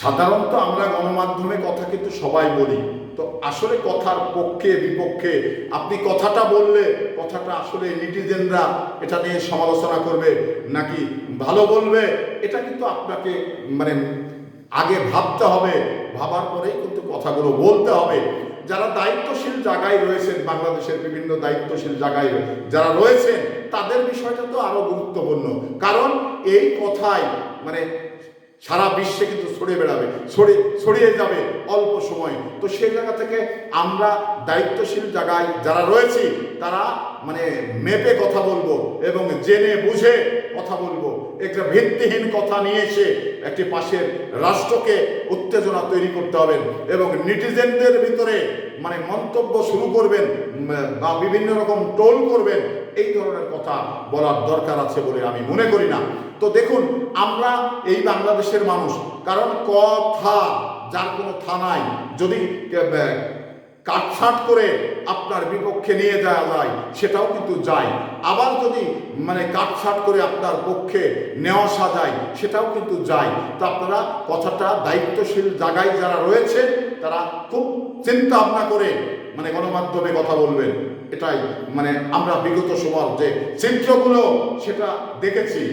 সাধারণত আমরা গণমাধ্যমে কথা কিন্তু সবাই বলি, তো আসলে কথার পক্ষে বিপক্ষে আপনি কথাটা বললে কথাটা আসলে নেটিজেনরা এটা নিয়ে সমালোচনা করবে নাকি ভালো বলবে, এটা কিন্তু আপনাকে মানে আগে ভাবতে হবে। ভাবার পরেই কিন্তু কথাগুলো বলতে হবে। যারা দায়িত্বশীল জায়গায় রয়েছেন, বাংলাদেশের বিভিন্ন দায়িত্বশীল জায়গায় যারা রয়েছেন, তাদের বিষয়টা তো আরো গুরুত্বপূর্ণ। কারণ এই কথাই মানে সারা বিশ্বে কিন্তু ছড়িয়ে বেড়াবে, ছড়িয়ে যাবে অল্প সময়। তো সেই জায়গা থেকে আমরা দায়িত্বশীল জায়গায় যারা রয়েছি তারা মানে মেপে কথা বলবো এবং জেনে বুঝে কথা বলবো। একটা ভিত্তিহীন কথা নিয়ে এসে একটি পাশের রাষ্ট্রকে উত্তেজনা তৈরি করতে হবে এবং নেটিজেনদের ভিতরে মানে মন্তব্য শুরু করবেন বা বিভিন্ন রকম টোল করবেন, এই ধরনের কথা বলার দরকার আছে বলে আমি মনে করি না। তো দেখুন, আমরা এই বাংলাদেশের মানুষ, কারণ কথা যার কোনো থানায় যদি কাটছাট করে আপনার বিপক্ষে নিয়ে যাওয়া যায় সেটাও কিন্তু যায়, আবার যদি মানে কাটছাট করে আপনার পক্ষে নেওয়া সাজায় সেটাও কিন্তু যায়। তো আপনারা কথাটা দায়িত্বশীল জায়গায় যারা রয়েছে তারা খুব চিন্তা ভাবনা করে মানে গণমাধ্যমে কথা বলবেন। এটাই মানে আমরা বিগত সময় যে চিত্রগুলো সেটা দেখেছি,